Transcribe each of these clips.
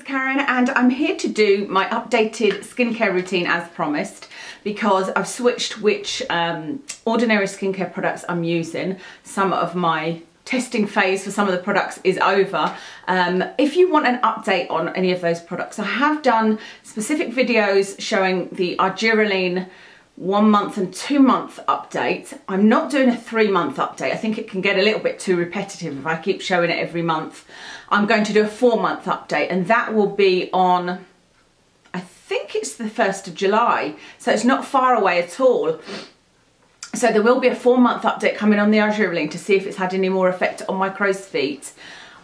it's Karen and I'm here to do my updated skincare routine as promised, because I've switched which Ordinary skincare products I'm using. Some of my testing phase for some of the products is over. If you want an update on any of those products, I have done specific videos showing the Argireline 1 month and 2 month update. I'm not doing a 3 month update. I think it can get a little bit too repetitive if I keep showing it every month. I'm going to do a 4 month update, and that will be on, I think it's the 1st of July, so it's not far away at all. So there will be a 4 month update coming on the Argireline to see if it's had any more effect on my crow's feet.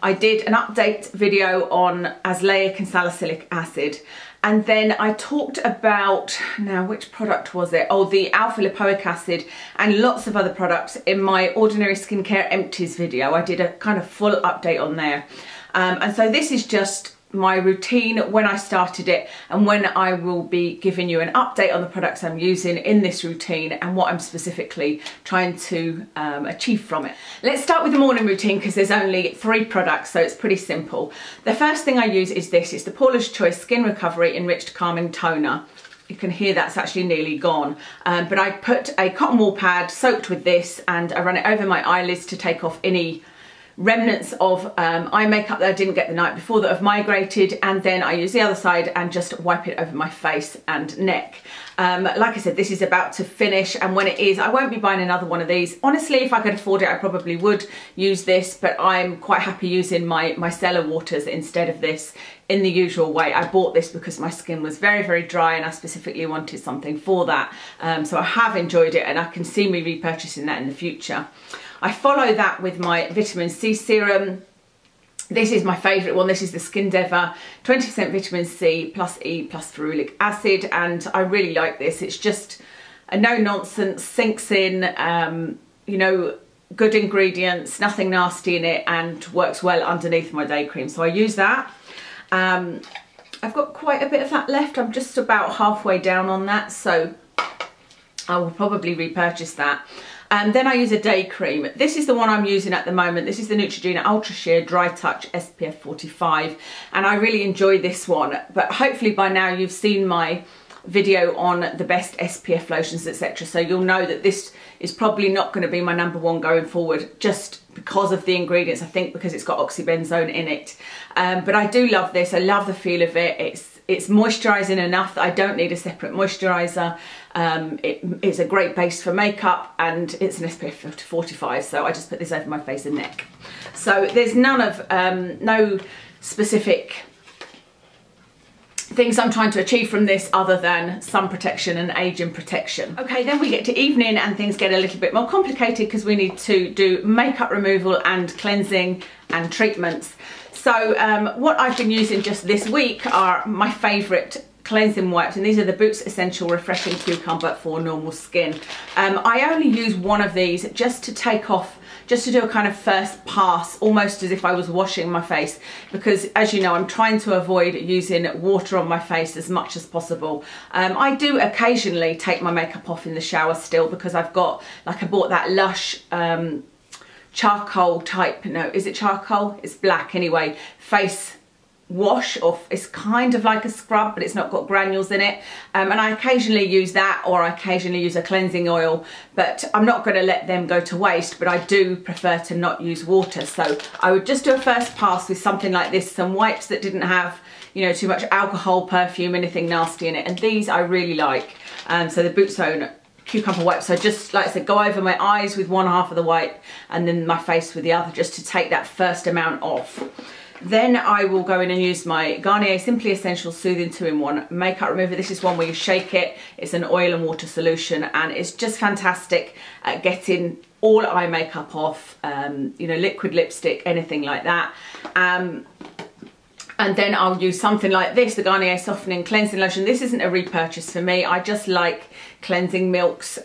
I did an update video on azelaic and salicylic acid, and then I talked about, now which product was it? Oh, the alpha lipoic acid and lots of other products in my Ordinary Skincare Empties video. I did a kind of full update on there. And so this is just my routine when I started it and when I will be giving you an update on the products I'm using in this routine and what I'm specifically trying to achieve from it. Let's start with the morning routine because there's only 3 products, so it's pretty simple. The first thing I use is this. It's the Paula's Choice Skin Recovery Enriched Calming Toner. You can hear that's actually nearly gone, but I put a cotton wool pad soaked with this and I run it over my eyelids to take off any remnants of eye makeup that I didn't get the night before that have migrated, and then I use the other side and just wipe it over my face and neck. Like I said, this is about to finish, and when it is, I won't be buying another one of these. Honestly, if I could afford it, I probably would use this, but I'm quite happy using my micellar waters instead of this in the usual way. I bought this because my skin was very, very dry and I specifically wanted something for that. So I have enjoyed it and I can see me repurchasing that in the future. I follow that with my vitamin C serum. This is my favourite one. This is the Skin Deva 20% vitamin C plus E plus ferulic acid, and I really like this. It's just a no-nonsense, sinks in, you know, good ingredients, nothing nasty in it, and works well underneath my day cream. So I use that. I've got quite a bit of that left. I'm just about halfway down on that, so I will probably repurchase that. And then I use a day cream. This is the one I'm using at the moment. This is the Neutrogena Ultra Sheer Dry Touch SPF45, and I really enjoy this one. But hopefully by now you've seen my video on the best SPF lotions, etc. So you'll know that this is probably not going to be my #1 going forward, just because of the ingredients. I think because it's got oxybenzone in it. But I do love this. I love the feel of it. It's moisturising enough that I don't need a separate moisturiser. It's a great base for makeup, and it's an SPF 45, so I just put this over my face and neck. So there's none of, no specific things I'm trying to achieve from this other than sun protection and aging protection. Okay, then we get to evening and things get a little bit more complicated because we need to do makeup removal and cleansing and treatments. So what I've been using just this week are my favourite cleansing wipes, and these are the Boots Essential Refreshing Cucumber for normal skin. I only use one of these just to take off, just to do a kind of first pass, almost as if I was washing my face, because as you know, I'm trying to avoid using water on my face as much as possible. I do occasionally take my makeup off in the shower still, because I've got, like, I bought that Lush charcoal type, no, is it charcoal? It's black anyway, face wash off. It's kind of like a scrub, but it's not got granules in it, and I occasionally use that, or I occasionally use a cleansing oil, but I'm not going to let them go to waste. But I do prefer to not use water, so I would just do a first pass with something like this, some wipes that didn't have, you know, too much alcohol, perfume, anything nasty in it, and these I really like. So the Boots Own Cucumber wipes, so just, like I said, go over my eyes with one half of the wipe and then my face with the other, just to take that first amount off. Then I will go in and use my Garnier Simply Essential Soothing 2-in-1 Makeup Remover. This is one where you shake it. It's an oil and water solution, and it's just fantastic at getting all eye makeup off, you know, liquid lipstick, anything like that. And then I'll use something like this, the Garnier Softening Cleansing Lotion. This isn't a repurchase for me. I just like cleansing milks.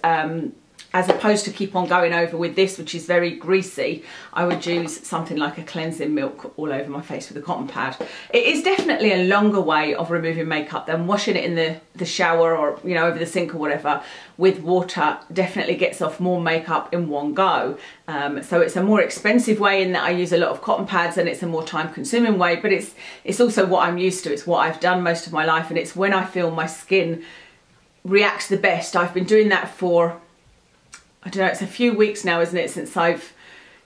as opposed to keep on going over with this, which is very greasy, I would use something like a cleansing milk all over my face with a cotton pad. It is definitely a longer way of removing makeup than washing it in the shower or, you know, over the sink or whatever with water. Definitely gets off more makeup in one go. So it's a more expensive way in that I use a lot of cotton pads, and it's a more time consuming way, but it's also what I'm used to. It's what I've done most of my life, and it's when I feel my skin reacts the best. I've been doing that for, I don't know, it's a few weeks now, isn't it, since I've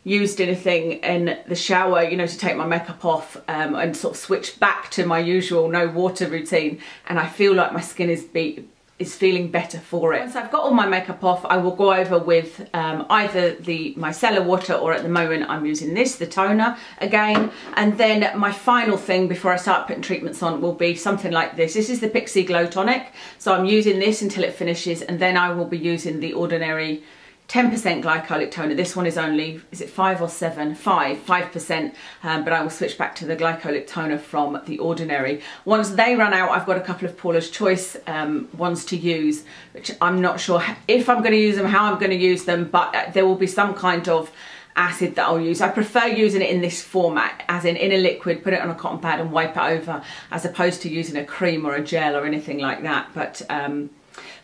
used anything in the shower, you know, to take my makeup off, and sort of switch back to my usual no water routine, and I feel like my skin is feeling better for it. Once I've got all my makeup off, I will go over with either the micellar water, or at the moment I'm using this, the toner again. And then my final thing before I start putting treatments on will be something like this. This is the Pixie Glow Tonic. So I'm using this until it finishes, and then I will be using the Ordinary 10% glycolic toner. This one is only, is it 5 or 7? 5%, but I will switch back to the glycolic toner from the Ordinary. Once they run out, I've got a couple of Paula's Choice ones to use, which I'm not sure if I'm going to use them, how I'm going to use them, but there will be some kind of acid that I'll use. I prefer using it in this format, as in a liquid, put it on a cotton pad and wipe it over, as opposed to using a cream or a gel or anything like that. But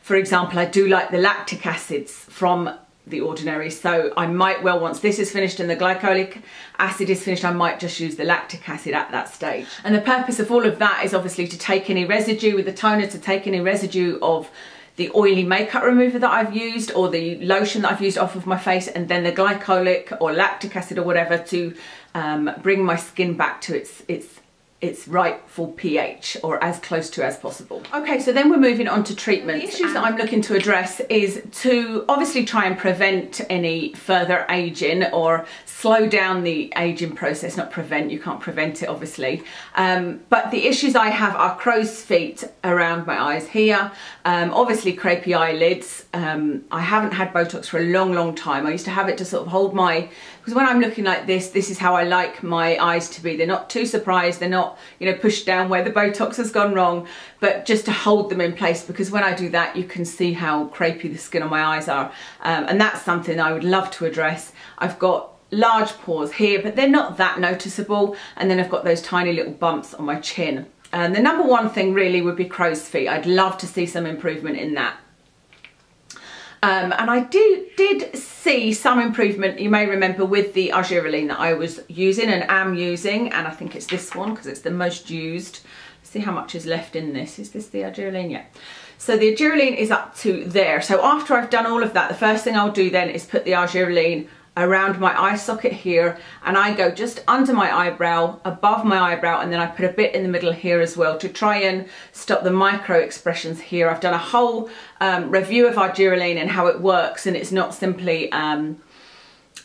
for example, I do like the lactic acids from the Ordinary, so I might well, once this is finished and the glycolic acid is finished, I might just use the lactic acid at that stage. And the purpose of all of that is obviously to take any residue with the toner, to take any residue of the oily makeup remover that I've used, or the lotion that I've used off of my face, and then the glycolic or lactic acid or whatever to bring my skin back to its rightful pH, or as close to as possible. Okay, so then we're moving on to treatments. The issues that I'm looking to address is to obviously try and prevent any further aging, or slow down the aging process, not prevent, you can't prevent it obviously. But the issues I have are crow's feet around my eyes here, obviously crepey eyelids. I haven't had Botox for a long time. I used to have it to sort of hold my, because when I'm looking like this is how I like my eyes to be. They're not too surprised, they're not, you know, pushed down where the Botox has gone wrong, but just to hold them in place, because when I do that you can see how crepey the skin on my eyes are, and that's something I would love to address. I've got large pores here, but they're not that noticeable, and then I've got those tiny little bumps on my chin. And the number one thing really would be crow's feet. I'd love to see some improvement in that. And I did see some improvement, you may remember, with the Argireline that I was using and am using, and I think it's this one because it's the most used. Let's see how much is left in this. Is this the Argireline? Yeah. So the Argireline is up to there. So after I've done all of that, the first thing I'll do then is put the Argireline around my eye socket here, and I go just under my eyebrow, above my eyebrow, and then I put a bit in the middle here as well to try and stop the micro expressions here. I've done a whole review of Argireline and how it works, and it's not simply an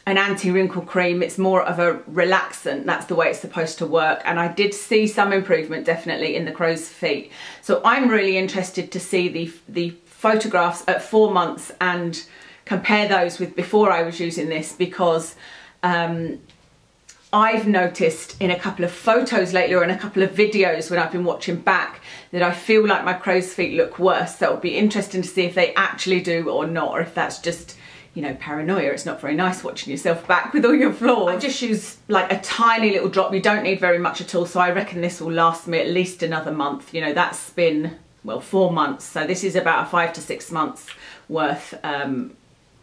anti-wrinkle cream, it's more of a relaxant. That's the way it's supposed to work, and I did see some improvement definitely in the crow's feet. So I'm really interested to see the photographs at 4 months and compare those with before I was using this, because I've noticed in a couple of photos lately, or in a couple of videos when I've been watching back, that I feel like my crow's feet look worse. So it'll be interesting to see if they actually do or not, or if that's just, you know, paranoia. It's not very nice watching yourself back with all your flaws. I just use like a tiny little drop. You don't need very much at all, so I reckon this will last me at least another month. You know, that's been, well, 4 months, so this is about a 5 to 6 months worth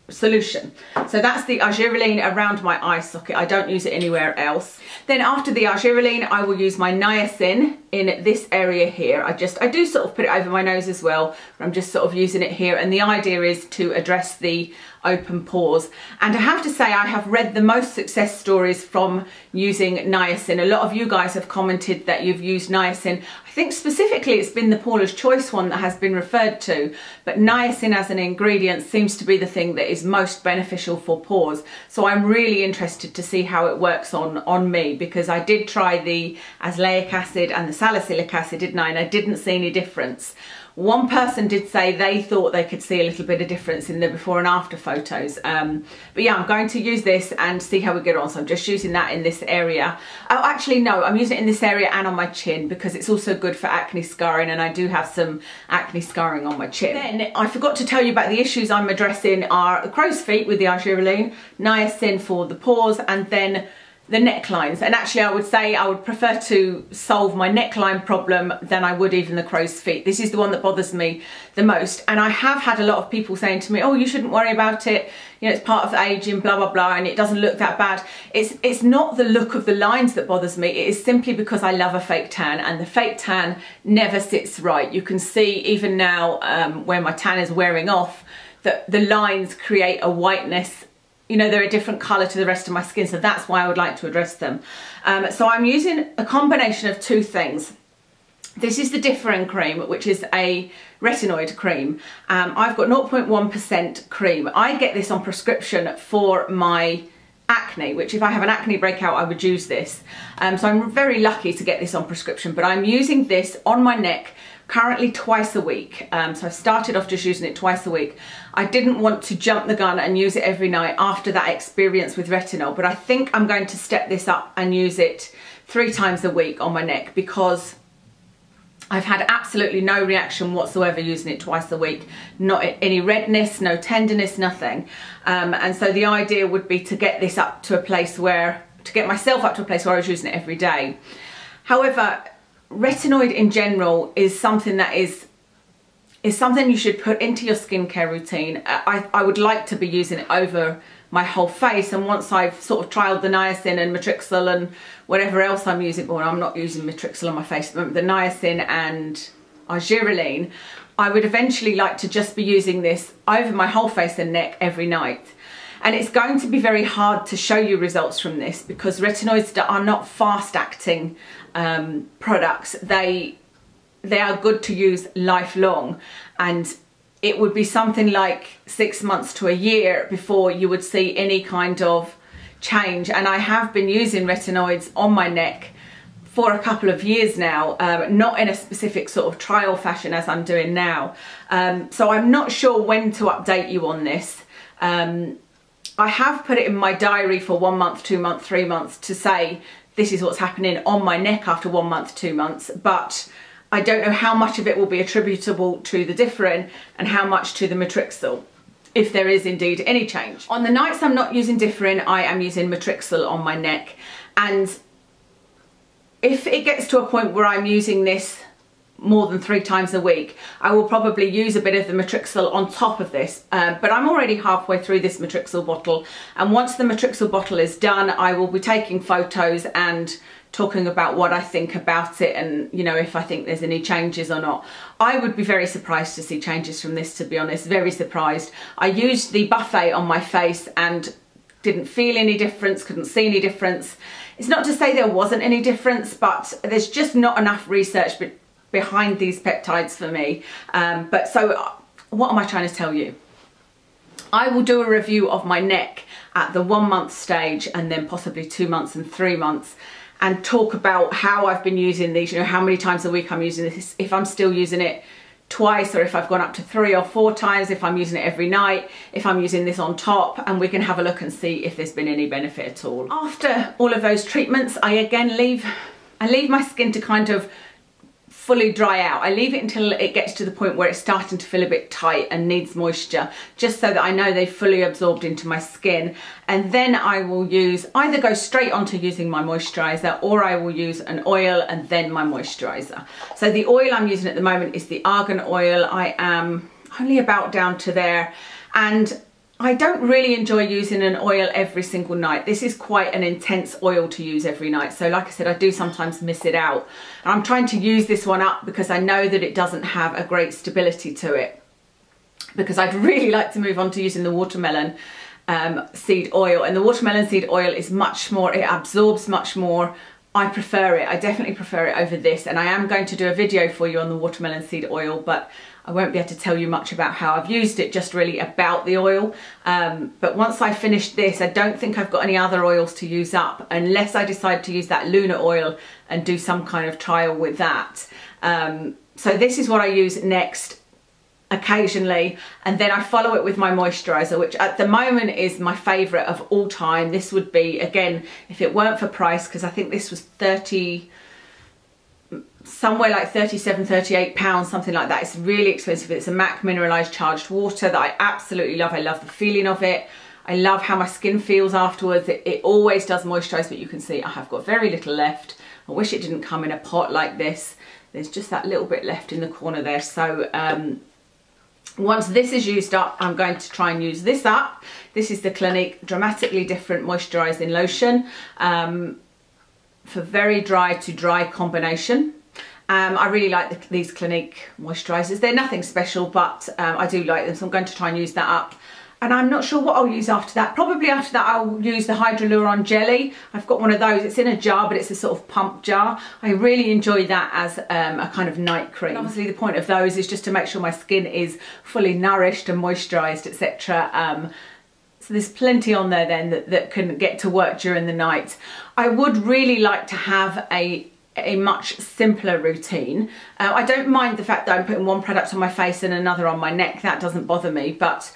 solution. So that's the Argireline around my eye socket. I don't use it anywhere else. Then after the Argireline, I will use my niacin in this area here. I do sort of put it over my nose as well, but I'm just sort of using it here, and the idea is to address the open pores. And I have to say, I have read the most success stories from using niacin. A lot of you guys have commented that you've used niacin. I think specifically it's been the Paula's Choice one that has been referred to, but niacin as an ingredient seems to be the thing that is most beneficial for pores. So I'm really interested to see how it works on me, because I did try the azelaic acid and the salicylic acid, didn't I? And I didn't see any difference. One person did say they thought they could see a little bit of difference in the before and after photos. But yeah, I'm going to use this and see how we get on. So I'm just using that in this area. Oh, actually, no, I'm using it in this area and on my chin because it's also good for acne scarring, and I do have some acne scarring on my chin. Then I forgot to tell you about the issues I'm addressing are crow's feet with the Argireline, niacin for the pores, and then the necklines. And actually I would say I would prefer to solve my neckline problem than I would even the crow's feet. This is the one that bothers me the most, and I have had a lot of people saying to me, oh, you shouldn't worry about it, you know, it's part of the aging, blah blah blah, and it doesn't look that bad. It's not the look of the lines that bothers me, it is simply because I love a fake tan, and the fake tan never sits right. You can see even now where my tan is wearing off that the lines create a whiteness. You know, they're a different colour to the rest of my skin, so that's why I would like to address them. So I'm using a combination of two things. This is the Differin cream, which is a retinoid cream. I've got 0.1% cream. I get this on prescription for my acne, which if I have an acne breakout, I would use this. So I'm very lucky to get this on prescription, but I'm using this on my neck currently twice a week. So I started off just using it twice a week. I didn't want to jump the gun and use it every night after that experience with retinol, but I think I'm going to step this up and use it 3 times a week on my neck because I've had absolutely no reaction whatsoever using it twice a week. Not any redness, no tenderness, nothing. And so the idea would be to get this up to a place where, to get myself up to a place where I was using it every day. However, retinoid in general is something that is something you should put into your skincare routine. I would like to be using it over my whole face, and once I've sort of trialed the niacin and Matrixyl and whatever else I'm using, well, I'm not using Matrixyl on my face, but the niacin and Argireline, I would eventually like to just be using this over my whole face and neck every night. And it's going to be very hard to show you results from this because retinoids are not fast acting products. They are good to use lifelong, and it would be something like 6 months to a year before you would see any kind of change. And I have been using retinoids on my neck for a couple of years now, not in a specific sort of trial fashion as I'm doing now. So I'm not sure when to update you on this. I have put it in my diary for 1 month, 2 months, 3 months to say this is what's happening on my neck after 1 month, 2 months, but I don't know how much of it will be attributable to the Differin and how much to the Matrixyl, if there is indeed any change. On the nights I'm not using Differin, I am using Matrixyl on my neck, and if it gets to a point where I'm using this more than 3 times a week, I will probably use a bit of the Matrixyl on top of this, but I'm already halfway through this Matrixyl bottle, and once the Matrixyl bottle is done, I will be taking photos and talking about what I think about it, and you know, if I think there's any changes or not. I would be very surprised to see changes from this, to be honest, very surprised. I used the buffet on my face and didn't feel any difference, couldn't see any difference. It's not to say there wasn't any difference, but there's just not enough research behind these peptides for me. But so what am I trying to tell you? I will do a review of my neck at the 1 month stage, and then possibly 2 months and 3 months, and talk about how I've been using these, you know, how many times a week I'm using this, if I'm still using it twice, or if I've gone up to 3 or 4 times, if I'm using it every night, if I'm using this on top, and we can have a look and see if there's been any benefit at all. After all of those treatments, I again leave my skin to kind of fully dry out. I leave it until it gets to the point where it's starting to feel a bit tight and needs moisture, just so that I know they've fully absorbed into my skin. And then I will either go straight onto using my moisturiser, or I will use an oil and then my moisturiser. So the oil I'm using at the moment is the Argan Oil. I am only about down to there, and I don't really enjoy using an oil every single night. This is quite an intense oil to use every night. So like I said, I do sometimes miss it out. And I'm trying to use this one up because I know that it doesn't have a great stability to it. Because I'd really like to move on to using the watermelon seed oil. And the watermelon seed oil is much more, it absorbs much more I prefer it. I definitely prefer it over this, and I am going to do a video for you on the watermelon seed oil, but I won't be able to tell you much about how I've used it, just really about the oil. But once I finish this, I don't think I've got any other oils to use up, unless I decide to use that Lunar oil and do some kind of trial with that. So this is what I use next occasionally, and then I follow it with my moisturiser, which at the moment is my favourite of all time. This would be, again, if it weren't for price, because I think this was 30, somewhere like 37, 38 pounds, something like that. It's really expensive. It's a MAC Mineralize charged water that I absolutely love. I love the feeling of it. I love how my skin feels afterwards. It always does moisturise, but you can see I have got very little left. I wish it didn't come in a pot like this. There's just that little bit left in the corner there. So once this is used up, I'm going to try and use this up. This is the Clinique Dramatically Different Moisturising Lotion for very dry to dry combination. I really like these Clinique moisturisers. They're nothing special, but I do like them, so I'm going to try and use that up. And I'm not sure what I'll use after that. Probably after that I'll use the Hyaluron Jelly. I've got one of those. It's in a jar, but it's a sort of pump jar. I really enjoy that as a kind of night cream. And obviously the point of those is just to make sure my skin is fully nourished and moisturised, etc. So there's plenty on there then that can get to work during the night. I would really like to have a much simpler routine. I don't mind the fact that I'm putting one product on my face and another on my neck. That doesn't bother me, but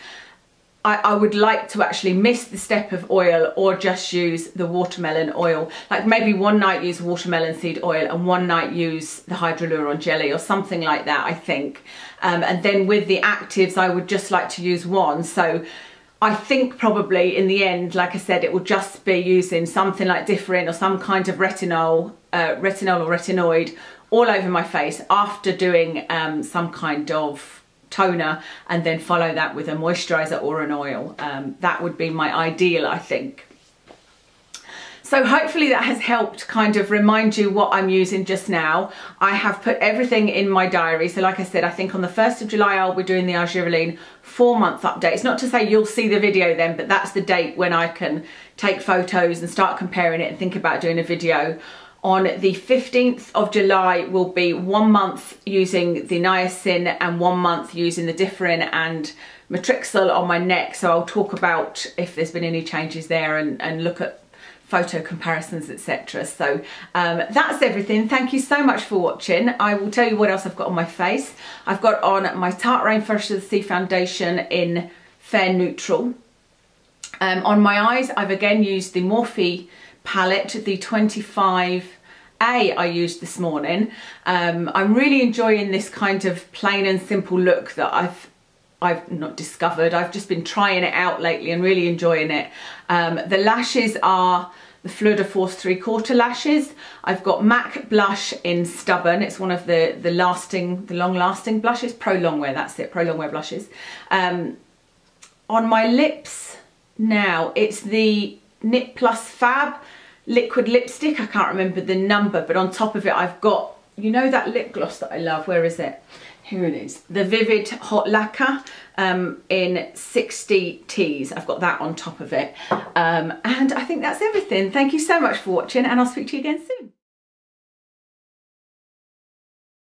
I would like to actually miss the step of oil, or just use the watermelon oil. Like maybe one night use watermelon seed oil and one night use the Hyaluron Jelly, or something like that, I think. And then with the actives, I would just like to use one. So I think probably in the end, like I said, it will just be using something like Differin or some kind of retinol or retinoid all over my face after doing some kind of toner, and then follow that with a moisturiser or an oil. That would be my ideal, I think. So hopefully that has helped kind of remind you what I'm using just now. I have put everything in my diary. So like I said, I think on the 1st of July, I'll be doing the Argireline 4-month update. It's not to say you'll see the video then, but that's the date when I can take photos and start comparing it and think about doing a video. On the 15th of July will be 1 month using the niacin and 1 month using the Differin and Matrixyl on my neck. So I'll talk about if there's been any changes there and look at photo comparisons, etc. So that's everything. Thank you so much for watching. I will tell you what else I've got on my face. I've got on my Tarte Rainforest of the Sea foundation in Fair Neutral. On my eyes, I've again used the Morphe palette, the 25A I used this morning. I'm really enjoying this kind of plain and simple look that I've not discovered. I've just been trying it out lately and really enjoying it. The lashes are the Fleur de Force 3/4 lashes. I've got MAC blush in Stubborn. It's one of the long-lasting blushes. Pro Longwear, that's it, Pro Longwear blushes. On my lips now, it's the Knit Plus Fab liquid lipstick. I can't remember the number, but on top of it I've got, you know, that lip gloss that I love. Where is it? Here it is. The Vivid Hot Lacquer in 60 Tease. I've got that on top of it. And I think that's everything. Thank you so much for watching, and I'll speak to you again soon.